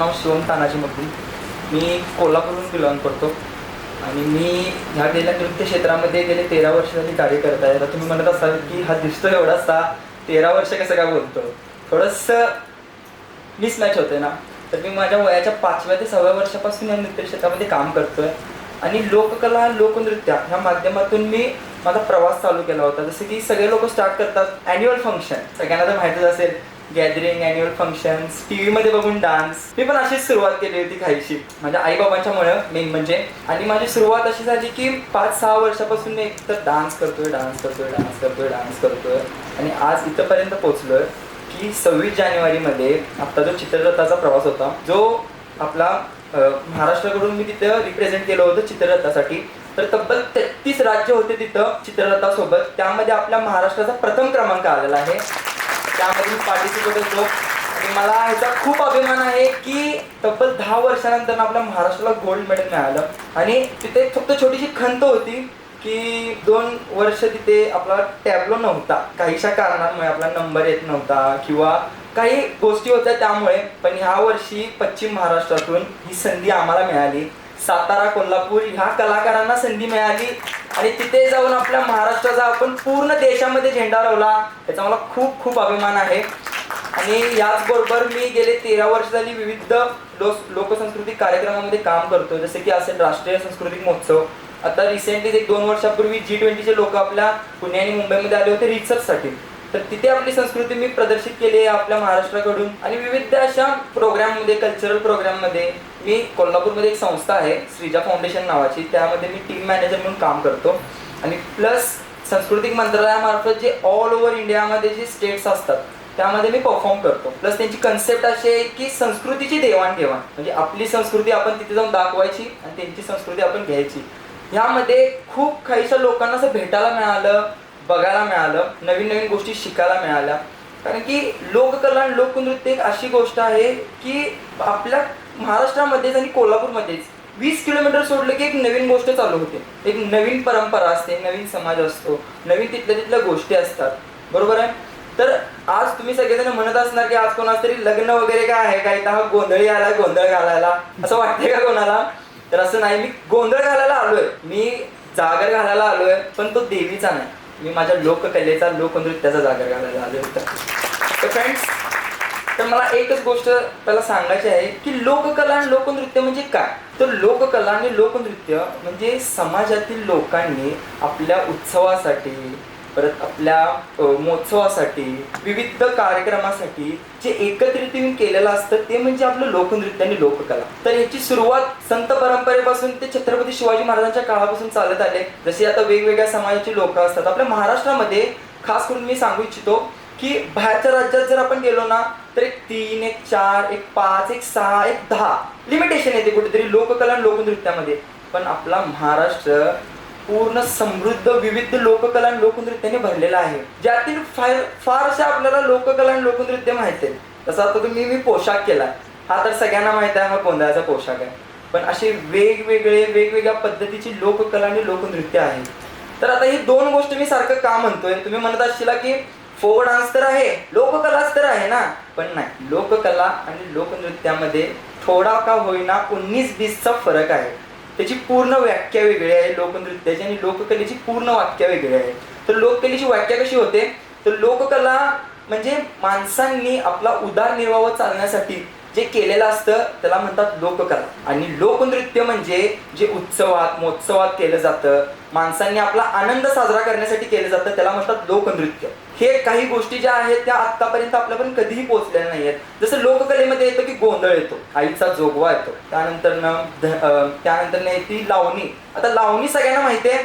नाव शिवम तानाजी मगदूम. मी कोल्हापूरहून बिलॉंग करतो आणि मी ह्या गेल्या नृत्य क्षेत्रामध्ये गेले 13 वर्ष झाली कार्य करत आहे. आता तुम्ही म्हणत असाल की हा दिसतो एवढासा 13 वर्ष कसं काय बोलतो, थोडंसं मिसमॅच होते ना. तर मी माझ्या वयाच्या 5व्या ते 6व्या वर्षापासून या नृत्य क्षेत्रामध्ये काम करतोय आणि लोककला लोकनृत्य ह्या माध्यमातून मी माझा प्रवास चालू केला होता. जसं की सगळे लोक स्टार्ट करतात ॲन्युअल फंक्शन, सगळ्यांना तर माहितीच असेल, गॅदरिंग, ॲन्युअल फंक्शन्स, टी व्हीमध्ये बघून डान्स. मी पण अशीच सुरुवात केली होती काहीशी माझ्या आईबाबांच्यामुळे मेन म्हणजे. आणि माझी सुरुवात अशी झाली की 5-6 वर्षापासून मी एकतर डान्स करतोय आणि आज इथंपर्यंत पोहोचलोय की 26 जानेवारीमध्ये आपला जो चित्ररथाचा प्रवास होता, जो आपला महाराष्ट्राकडून मी तिथं रिप्रेझेंट केलं होतं चित्ररथासाठी. तर तब्बल 33 राज्य होते तिथं चित्ररथासोबत. त्यामध्ये आपल्या महाराष्ट्राचा प्रथम क्रमांक आलेला आहे. त्यामध्ये मी पार्टिसिपेट होतो आणि मला ह्याचा खूप अभिमान आहे की तब्बल 10 वर्षानंतर आपल्या महाराष्ट्राला गोल्ड मेडल मिळालं. आणि तिथे फक्त छोटीशी खंत होती की 2 वर्ष तिथे आपला टॅब्लो नव्हता, काहीशा कारणांमुळे आपला नंबर येत नव्हता किंवा काही गोष्टी होत्या त्यामुळे. पण ह्या वर्षी पश्चिम महाराष्ट्रातून ही संधी आम्हाला मिळाली. सातारा, कोल्हापूर ह्या कलाकारांना संधी मिळाली आणि तिथे जाऊन आपल्या महाराष्ट्राचा आपण पूर्ण देशामध्ये झेंडा लावला. याचा मला खूप खूप अभिमान आहे. आणि याचबरोबर मी गेले 13 वर्ष झाली विविध लोकसंस्कृतिक कार्यक्रमामध्ये काम करतो. जसे की असेल राष्ट्रीय सांस्कृतिक महोत्सव. आता रिसेंटली 1-2 वर्षापूर्वी G20चे लोक आपल्या पुणे आणि मुंबईमध्ये आले होते रिसर्चसाठी. तर तिथे आपली संस्कृती मी प्रदर्शित केली आहे आपल्या महाराष्ट्राकडून. आणि विविध अशा प्रोग्राममध्ये, कल्चरल प्रोग्राममध्ये मी कोल्हापूरमध्ये एक संस्था आहे श्रीजा फाउंडेशन नावाची, त्यामध्ये मी टीम मॅनेजर म्हणून काम करतो. आणि प्लस सांस्कृतिक मंत्रालयामार्फत जे ऑल ओव्हर इंडियामध्ये जे स्टेट्स असतात त्यामध्ये मी परफॉर्म करतो. प्लस त्यांची कन्सेप्ट अशी आहे की संस्कृतीची देवाणघेवाण, म्हणजे आपली संस्कृती आपण तिथे जाऊन दाखवायची आणि त्यांची संस्कृती आपण घ्यायची. ह्यामध्ये खूप काहीशा लोकांना असं भेटायला मिळालं, बघायला मिळालं, नवीन नवीन गोष्टी शिकायला मिळाल्या. कारण की लोककला आणि लोकनृत्य एक अशी गोष्ट आहे की आपल्या महाराष्ट्रामध्येच आणि कोल्हापूरमध्येच 20 किलोमीटर सोडलं की एक नवीन गोष्ट चालू होते, एक नवीन परंपरा असते, नवीन समाज असतो, नवीन तिथल्या गोष्टी असतात. बरोबर आहे. तर आज तुम्ही सगळेजण म्हणत असणार की आज कोणाच तरी लग्न वगैरे काय आहे काय, हा गोंधळी आला, गोंधळ घालायला, असं वाटतंय का कोणाला? तर असं नाही, मी गोंधळ घालायला आलोय, मी जागर घालायला आलोय, पण तो देवीचा नाही, मी माझ्या लोककलेचा, लोकनृत्याचा जागर घालायला आलोय. तर फ्रेंड्स, तर मला एकच गोष्ट त्याला सांगायची आहे की लोककला आणि लोकनृत्य म्हणजे काय. तर लोककला आणि लोकनृत्य म्हणजे समाजातील लोकांनी आपल्या उत्सवासाठी, परत आपल्या महोत्सवासाठी, विविध कार्यक्रमासाठी जे एकत्रित येऊन केलेलं असतं ते म्हणजे आपलं लोकनृत्य आणि लोककला. तर याची सुरुवात संत परंपरेपासून ते छत्रपती शिवाजी महाराजांच्या काळापासून चालत आले. जसे आता वेगवेगळ्या समाजाची लोक असतात आपल्या महाराष्ट्रामध्ये. खास करून मी सांगू इच्छितो की बाहेरच्या राज्यात जर आपण गेलो ना तर 1-3, 1-4, 1-5, 1-6, 1-10 लिमिटेशन येते कुठेतरी लोककला आणि लोकनृत्यामध्ये. पण आपला महाराष्ट्र पूर्ण समृद्ध विविध लोककला आणि लोकनृत्याने भरलेला आहे, ज्यातील फारशा आपल्याला लोककला आणि लोकनृत्य माहिती आहे. तसं आता मी पोशाख केला, हा तर सगळ्यांना माहिती आहे, हा गोंधळाचा पोशाख आहे. पण असे वेगवेगळ्या पद्धतीची लोककला आणि लोकनृत्य आहे. तर आता ही 2 गोष्टी मी सारखं का म्हणतोय, तुम्ही म्हणत असशील की फोक डान्स तर आहे, लोककलाच तर आहे ना. पण नाही, लोककला आणि लोकनृत्यामध्ये थोडा का होईना 19-20चा फरक आहे. त्याची पूर्ण व्याख्या वेगळी आहे लोकनृत्याची आणि लोककलेची पूर्ण व्याख्या वेगळी आहे. तर लोककलेची व्याख्या कशी होते, तर लोककला म्हणजे माणसांनी आपला उदरनिर्वाह चालण्यासाठी जे केलेलं असतं त्याला म्हणतात लोककला. आणि लोकनृत्य म्हणजे जे उत्सवात, महोत्सवात केलं जातं, माणसांनी आपला आनंद साजरा करण्यासाठी केलं जातं, त्याला म्हणतात लोकनृत्य. हे काही गोष्टी ज्या आहेत त्या आतापर्यंत आपल्यापर्यंत कधीही पोहोचलेल्या नाही आहेत. जसं लोककलेमध्ये येतं की गोंधळ येतो, आईचा जोगवा येतो, त्यानंतर येते लावणी. आता लावणी सगळ्यांना माहिती आहे,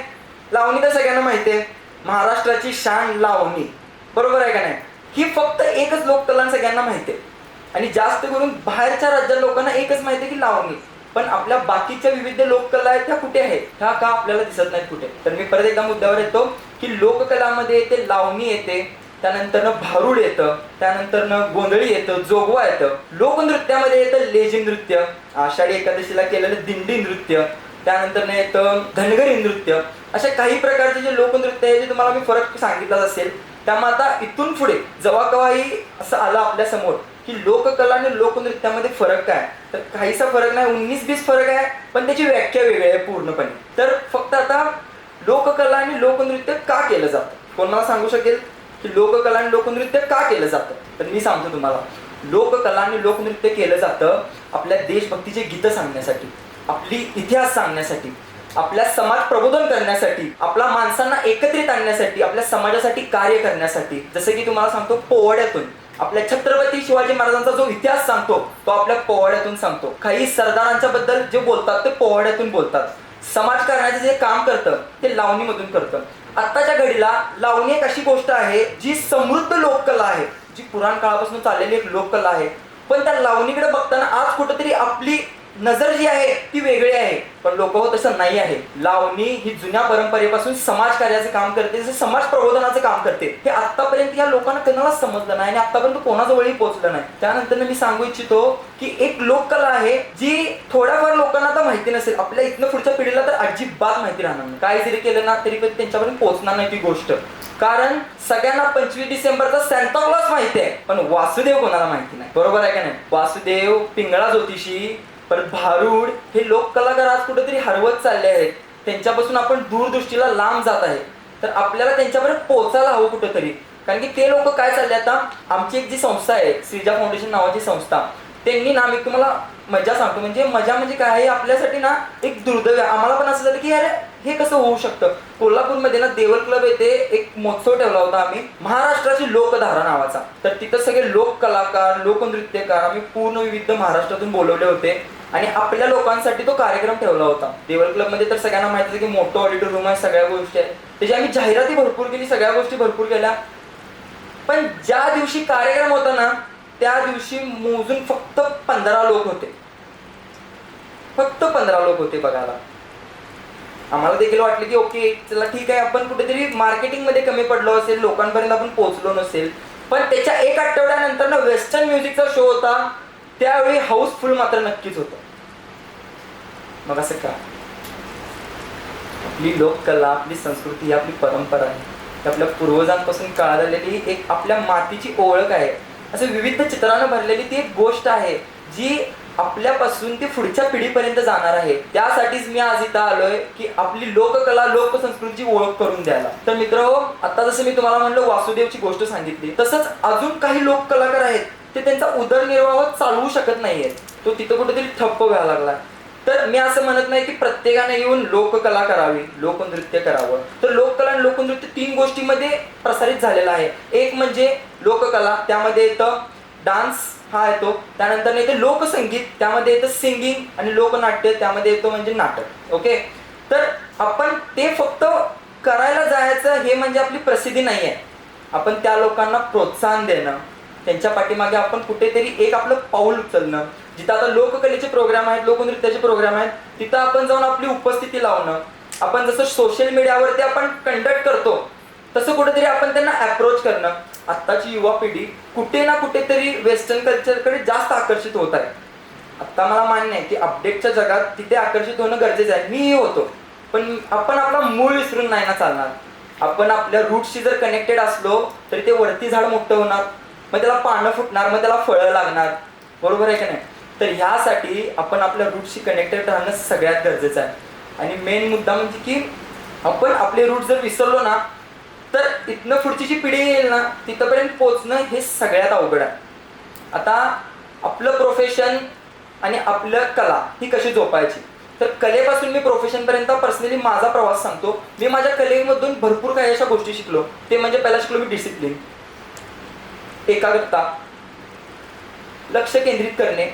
लावणी तर सगळ्यांना माहिती आहे, महाराष्ट्राची शान लावणी. बरोबर आहे का नाही? ही फक्त एकच लोककला सगळ्यांना माहिती आहे. आणि जास्त करून बाहेरच्या राज्यात लोकांना एकच माहिती आहे की लावणी. पण आपल्या बाकीच्या विविध लोककला आहेत त्या कुठे आहेत, ह्या का आपल्याला दिसत नाहीत कुठे. तर मी परत एकदा मुद्द्यावर येतो की लोककलामध्ये येते लावणी येते, त्यानंतर भारुड येतं, त्यानंतर गोंधळी येतं, जोगवा येतं. लोकनृत्यामध्ये येतं लेझिम नृत्य, आषाढी एकादशीला केलेलं दिंडी नृत्य, त्यानंतर येतं धनगरी नृत्य. अशा काही प्रकारचे जे लोकनृत्य आहे जे तुम्हाला मी फरक सांगितलाच असेल. त्यामुळे आता इथून पुढे जेव्हा केव्हाही असं आलं आपल्या समोर की लोककला आणि लोकनृत्यामध्ये फरक काय, तर काहीसा फरक नाही, 19-20 फरक आहे, पण त्याची व्याख्या वेगळी आहे पूर्णपणे. तर फक्त आता लोककला आणि लोकनृत्य का केलं जातं, कोण मला सांगू शकेल की लोककला आणि लोकनृत्य का केलं जातं? तर मी सांगतो तुम्हाला. लोककला आणि लोकनृत्य केलं जातं आपल्या देशभक्तीचे गीतं सांगण्यासाठी, आपली इतिहास सांगण्यासाठी, आपल्या समाज प्रबोधन करण्यासाठी, आपल्या माणसांना एकत्रित आणण्यासाठी, आपल्या समाजासाठी कार्य करण्यासाठी. जसं की तुम्हाला सांगतो, पोवाड्यातून आपल्या छत्रपती शिवाजी महाराजांचा जो इतिहास सांगतो तो आपल्या पोवाड्यातून सांगतो. काही सरदारांच्या बद्दल जे बोलतात ते पोवाड्यातून बोलतात. समाजकारणाचं जे काम करतं ते लावणीमधून करतं. आत्ताच्या घडीला लावणी एक अशी गोष्ट आहे जी समृद्ध लोककला आहे, जी पुराण काळापासून चाललेली एक लोककला आहे. पण त्या लावणीकडे बघताना आज कुठेतरी आपली नजर जी आहे ती वेगळी आहे, पण लोक हो तसं नाही आहे. लावणी ही जुन्या परंपरेपासून समाजकार्याचं काम करते, जसं समाज प्रबोधनाचं काम करते. हे आतापर्यंत या लोकांना कोणालाच समजलं नाही आणि आतापर्यंत कोणाजवळही पोहोचलं नाही. त्यानंतर मी सांगू इच्छितो की एक लोककला आहे जी थोड्याफार लोकांना आता माहिती नसेल, आपल्या इथनं पुढच्या पिढीला तर अजिबात माहिती राहणार नाही. काय जरी केलं ना तरी कधी त्यांच्यापर्यंत पोहोचणार नाही ती गोष्ट. कारण सगळ्यांना 25 डिसेंबरचा सॅन्टा क्लॉज माहिती आहे, पण वासुदेव कोणाला माहिती नाही. बरोबर आहे का नाही? वासुदेव, पिंगळा ज्योतिषी, पण भारूड हे लोक कलाकार आज कुठेतरी हरवत चालले आहेत. त्यांच्यापासून आपण दूरदृष्टीला लांब जात आहे. तर आपल्याला त्यांच्यापर्यंत पोहोचायला हवं कुठेतरी. कारण की ते लोक काय चालले, आता आमची एक जी संस्था आहे श्रीजा फाउंडेशन नावाची संस्था, त्यांनी ना, मी तुम्हाला मजा सांगतो, म्हणजे मजा म्हणजे काय आहे आपल्यासाठी ना एक दुर्दैव आहे. आम्हाला पण असं झालं की अरे हे कसं होऊ शकतं. कोल्हापूरमध्ये ना देवल क्लब येथे एक महोत्सव ठेवला होता आम्ही, महाराष्ट्राची लोकधारा नावाचा. तर तिथं सगळे लोक कलाकार, लोकनृत्यकार आम्ही पूर्ण विविध महाराष्ट्रातून बोलवले होते आणि आपल्या लोकांसाठी तो कार्यक्रम ठेवला होता. देवल क्लब मध्ये तर सगळ्यांना माहिती आहे की मोठं ऑडिटोरियम आहे, सगळ्या गोष्टी आहेत. त्याची आम्ही जाहिराती भरपूर केली, सगळ्या गोष्टी भरपूर केल्या. पण ज्या दिवशी कार्यक्रम होता ना त्या दिवशी मोजून फक्त 15 लोक होते, फक्त 15 लोक होते बघायला. आम्हाला देखील वाटलं की ओके चला ठीक आहे, आपण कुठेतरी मार्केटिंग मध्ये कमी पडलो असेल, लोकांपर्यंत आपण पोहोचलो नसेल. पण त्याच्या एक आठवड्यानंतर ना वेस्टर्न म्युझिकचा शो होता, त्यावेळी हाऊसफुल मात्र नक्कीच होतं. मग असं का? आपली लोककला, आपली संस्कृती, आपली परंपरा आहे, आपल्या पूर्वजांपासून काळात आलेली एक आपल्या मातीची ओळख आहे. असं विविध चित्रानं भरलेली ती एक गोष्ट आहे जी आपल्यापासून ती पुढच्या पिढीपर्यंत जाणार आहे. त्यासाठीच मी आज इथं आलोय की आपली लोककला, लोकसंस्कृतीची ओळख करून द्यायला. तर मित्रहो, आता जसं मी तुम्हाला म्हणलं वासुदेवची गोष्ट सांगितली, तसंच अजून काही लोक कलाकार आहेत ते त्यांचा उदरनिर्वाह चालवू शकत नाहीयेत, तो तिथं कुठेतरी ठप्प व्हायला लागला. तर मी असं म्हणत नाही की प्रत्येकाने येऊन लोककला करावी, लोकनृत्य करावं. तर लोककला आणि लोकनृत्य 3 गोष्टींमध्ये प्रसारित झालेला आहे. एक म्हणजे लोककला, त्यामध्ये येतं डान्स हा येतो. त्यानंतर येतं लोकसंगीत, त्यामध्ये येतं सिंगिंग, आणि लोकनाट्य त्यामध्ये येतो म्हणजे नाटक. ओके, तर आपण ते फक्त करायला जायचं हे म्हणजे आपली प्रसिद्धी नाही आहे. आपण त्या लोकांना प्रोत्साहन देणं, त्यांच्या पाठीमागे आपण कुठेतरी एक आपलं पाऊल उचलणं. जिथं आता लोककलेचे प्रोग्राम आहेत, लोकनृत्याचे प्रोग्राम आहेत, तिथं आपण जाऊन आपली उपस्थिती लावणं. आपण जसं सोशल मीडियावरती आपण कंडक्ट करतो तसं कुठेतरी आपण त्यांना अप्रोच करणं. आत्ताची युवा पिढी कुठे ना कुठेतरी वेस्टर्न कल्चरकडे जास्त आकर्षित होत आहे. आत्ता मला मान्य आहे की अपडेटच्या जगात तिथे आकर्षित होणं गरजेचं आहे, मीही होतो. पण आपण आपला मूळ विसरून नाही ना चालणार. आपण आपल्या रूटशी जर कनेक्टेड असलो तरी ते वरती झाड मोठं होणार, मग त्याला पानं फुटणार, मग त्याला फळं लागणार. बरोबर आहे की नाही? तर ह्यासाठी आपण आपल्या रूटशी कनेक्टेड राहणं सगळ्यात गरजेचं आहे. आणि मेन मुद्दा म्हणजे की आपण आपले रूट जर विसरलो ना तर इथनं पुढची जी पिढी येईल ना तिथपर्यंत पोहोचणं हे सगळ्यात अवघड आहे. आता आपलं प्रोफेशन आणि आपलं कला ही कशी जोपायची, तर कलेपासून मी प्रोफेशनपर्यंत पर्सनली माझा प्रवास सांगतो. मी माझ्या कलेमधून भरपूर काही अशा गोष्टी शिकलो. ते म्हणजे पहिला शिकलो मी डिसिप्लिन, एकाग्रता, लक्ष केंद्रित करणे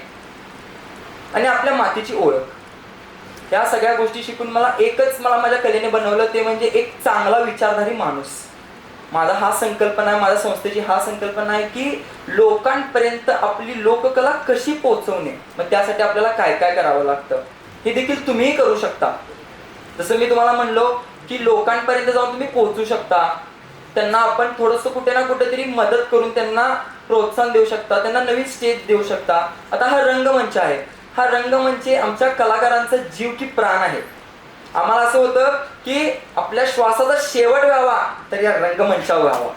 आणि आपल्या मातीची ओळख. या सगळ्या गोष्टी शिकून मला माझ्या कलेने बनवलं, ते म्हणजे एक चांगला विचारधारी माणूस. माझा हा संकल्पना आहे, माझ्या संस्थेची हा संकल्पना आहे की लोकांपर्यंत आपली लोककला कशी पोहोचवणे. मग त्यासाठी आपल्याला काय काय करावं लागतं हे देखील तुम्हीही करू शकता. जसं मी तुम्हाला म्हणलो की लोकांपर्यंत जाऊन तुम्ही पोहोचू शकता, त्यांना आपण थोडंसं कुठे ना कुठेतरी मदत करून त्यांना प्रोत्साहन देऊ शकता, त्यांना नवीन स्टेज देऊ शकता. आता हा रंगमंच आहे, हा रंगमंच आमच्या कलाकारांचा जीव की प्राण आहे. आम्हाला असं होतं की आपल्या श्वासाचा शेवट व्हावा तर या रंगमंचावर व्हावा.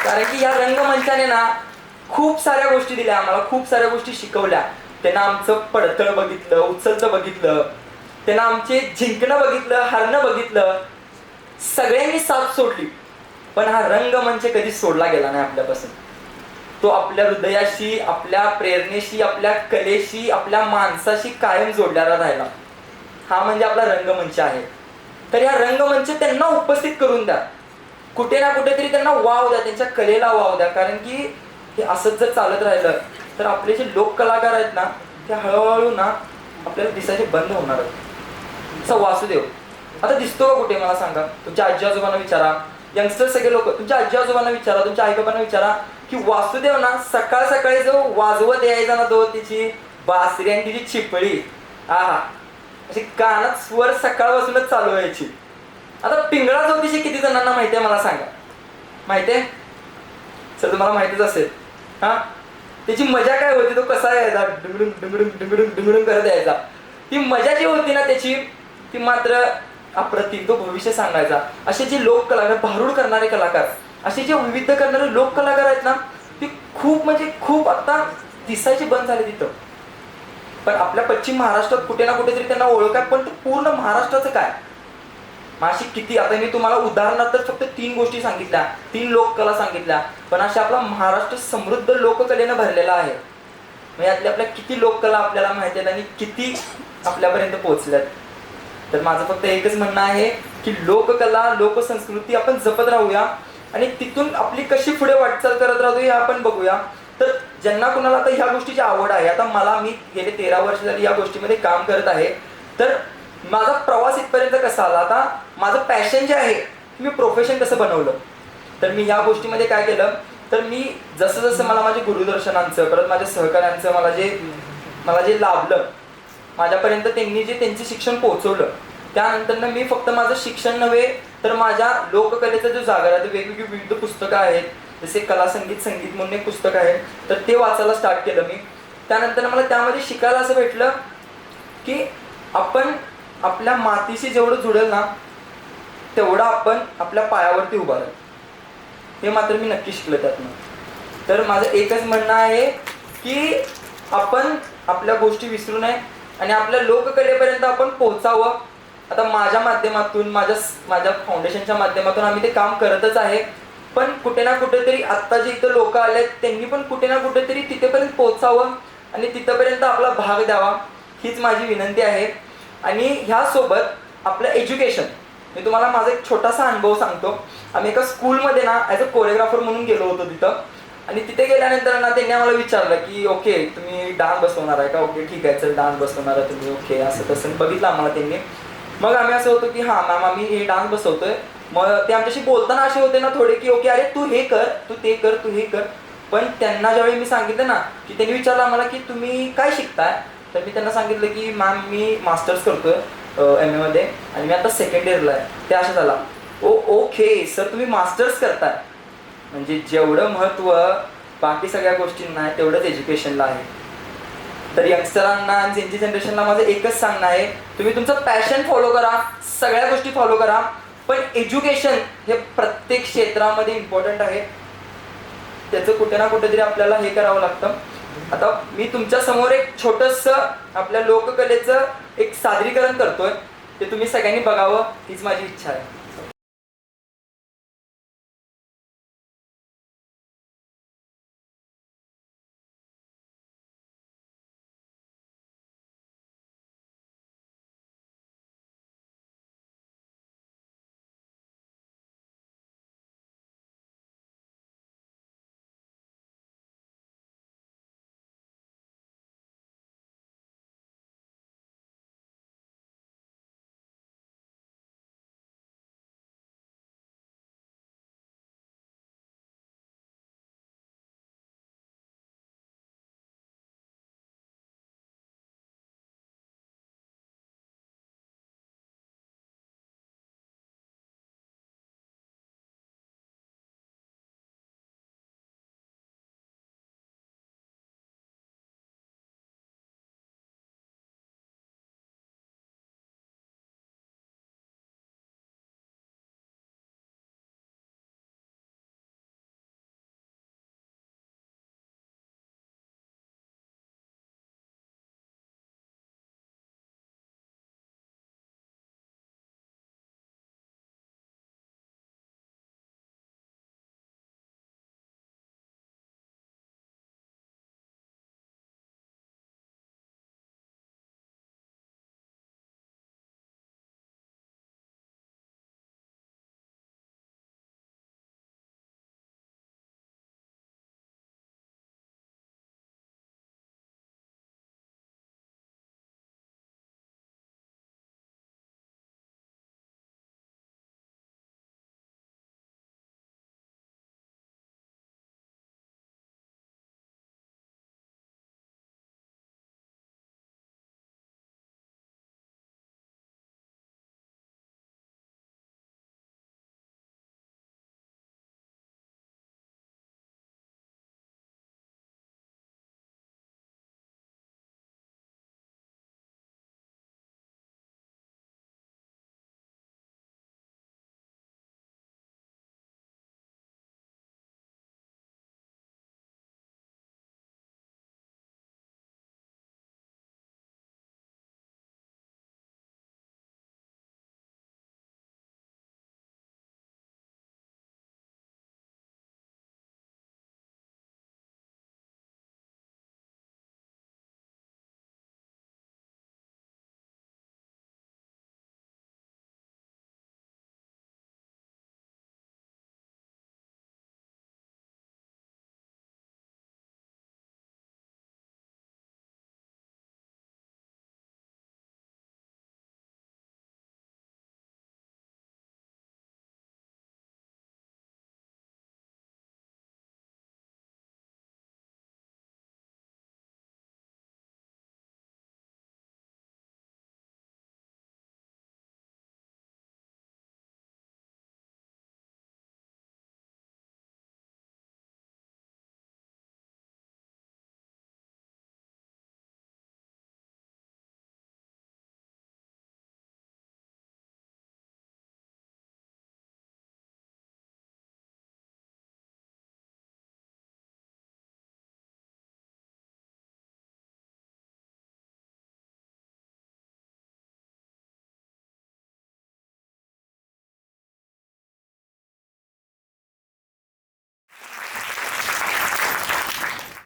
कारण की या रंगमंचाने ना खूप साऱ्या गोष्टी दिल्या आम्हाला, खूप साऱ्या गोष्टी शिकवल्या. त्यांना आमचं पडतळ बघितलं, उचलतं बघितलं, त्यांना आमचे जिंकणं बघितलं, हारणं बघितलं, सगळ्यांनी साथ सोडली. पण हा रंगमंच कधी सोडला गेला नाही आपल्यापासून. तो आपल्या हृदयाशी, आपल्या प्रेरणेशी, आपल्या कलेशी, आपल्या माणसाशी कायम जोडलेला राहिला. हा म्हणजे आपला रंगमंच आहे. तर या रंगमंच त्यांना उपस्थित करून द्या, कुठे ना कुठेतरी त्यांना वाव द्या, त्यांच्या कलेला वाव द्या. कारण की हे असंच जर चालत राहिलं तर आपले जे लोक कलाकार आहेत ना ते हळूहळू ना आपल्याला दिसायचे बंद होणार आहेत. असा वासुदेव आता दिसतो का कुठे मला सांगा? तुमच्या आजी आजोबांना विचारा, यंगस्टर सगळे लोक तुमच्या आजी आजोबांना विचारा, तुमच्या आई बाबांना विचारा की वासुदेव ना सकाळ सकाळी जो वाजवत यायचा ना तो तिची बासरी आणि तिची चिपळी, आहा अशी कानात स्वर सकाळपासूनच चालू व्हायची. आता पिंगळा ज्योतिषी किती जणांना माहिती आहे मला सांगा? माहिती आहे? सर तुम्हाला माहितीच असेल. हा त्याची मजा काय होती, तो कसा यायचा, डुंगडुंग डुंगडुंग डुंगडुंग डुंगडुंग करत यायचा. ती मजा जी होती ना त्याची ती मात्र अप्रतिम. तो भविष्य सांगायचा. असे जे लोक कलाकार, भारूड करणारे कलाकार, असे जे विविध करणारे लोक कलाकार आहेत ना ती खूप म्हणजे खूप आता दिसायची बंद झाली तिथं. पण आपल्या पश्चिम महाराष्ट्रात कुठे ना कुठेतरी त्यांना ओळख आहे. पण पूर्ण महाराष्ट्राचं काय, अशी किती, आता मी तुम्हाला उदाहरणार्थ फक्त 3 गोष्टी सांगितल्या, 3 लोककला सांगितल्या, पण अशा आपला महाराष्ट्र समृद्ध लोककलेनं भरलेला आहे. मग यातल्या आपल्या किती लोककला आपल्याला माहिती आहेत आणि किती आपल्यापर्यंत पोहोचल्यात. तर माझं फक्त एकच म्हणणं आहे की लोककला, लोकसंस्कृती आपण जपत राहूया आणि तिथून आपली कशी पुढे वाटचाल करत राहतो हे आपण बघूया. तर ज्यांना कुणाला आता ह्या गोष्टीची आवड आहे, आता मी गेले 13 वर्ष झाली या गोष्टीमध्ये काम करत आहे. तर माझा प्रवास इथपर्यंत कसा आला, आता माझं पॅशन जे आहे मी प्रोफेशन कसं बनवलं. तर मी या गोष्टीमध्ये काय केलं, तर मी जसं जसं मला माझ्या गुरुदर्शनांचं, परत माझ्या सहकाऱ्यांचं मला जे लाभलं, माझ्यापर्यंत त्यांनी जे त्यांचं शिक्षण पोहोचवलं, त्यानंतर मी फक्त माझं शिक्षण नव्हे तर माझ्या लोककलेचा जो जागर आहे, वेगवेगळी विविध पुस्तकं आहेत, जसे कला संगीत म्हणून एक पुस्तक आहे, तर ते वाचायला स्टार्ट केलं मी. त्यानंतर मला त्यामध्ये शिकायला असं भेटलं की आपण आपल्या मातीशी जेवढं जुडेल ना तेवढं आपण आपल्या पायावरती उभा राहील. हे मात्र मी नक्की शिकलो त्यातनं. तर माझं एकच म्हणणं आहे की आपण आपल्या गोष्टी विसरू नये आणि आपल्या लोककलेपर्यंत आपण पोहोचावं. आता माझ्या माध्यमातून, माझ्या फाउंडेशनच्या माध्यमातून आम्ही ते काम करतच आहे. पण कुठे ना कुठेतरी आत्ता जे इथं लोक आले त्यांनी पण कुठे ना कुठेतरी तिथेपर्यंत पोहोचावं आणि तिथंपर्यंत आपला भाग द्यावा, हीच माझी विनंती आहे. आणि ह्यासोबत आपलं एज्युकेशन, मी तुम्हाला माझा एक छोटासा अनुभव सांगतो. आम्ही एका स्कूलमध्ये ना ॲज अ कोरिओग्राफर म्हणून गेलो होतो तिथं. आणि तिथे गेल्यानंतर ना त्यांनी आम्हाला विचारलं की ओके तुम्ही डान्स बसवणार आहे का? ओके ठीक आहे, चल डान्स बसवणार आहे तुम्ही, ओके असं तसं बघितलं आम्हाला त्यांनी. मग आम्ही असं होतो की हां मॅम आम्ही हे डान्स बसवतोय. मग ते आमच्याशी बोलताना असे होते ना थोडे की ओके अरे तू हे कर, तू ते कर, तू हे कर. पण त्यांना ज्यावेळी मी सांगितलं ना की त्यांनी विचारलं आम्हाला की तुम्ही काय शिकताय, तर मी त्यांना सांगितलं की मॅम मी मास्टर्स करतोय MA मध्ये आणि मी आता 2nd इयरला आहे. ते असं झाला, ओके सर तुम्ही मास्टर्स करताय, म्हणजे जेवढं महत्त्व बाकी सगळ्या गोष्टींना आहे तेवढंच एज्युकेशनला आहे. तर यंगस्टरांना आणि जेनची जनरेशनला माझं एकच सांगणं आहे, तुम्ही तुमचं पॅशन फॉलो करा, सगळ्या गोष्टी फॉलो करा, पण एज्युकेशन हे प्रत्येक क्षेत्रामध्ये इम्पॉर्टंट आहे. त्याचं कुठे ना कुठेतरी आपल्याला हे करावं लागतं. आता मी तुमच्या समोर एक छोटंसं आपल्या लोककलेचं एक सादरीकरण करतोय, ते तुम्ही सगळ्यांनी बघावं हीच माझी इच्छा आहे.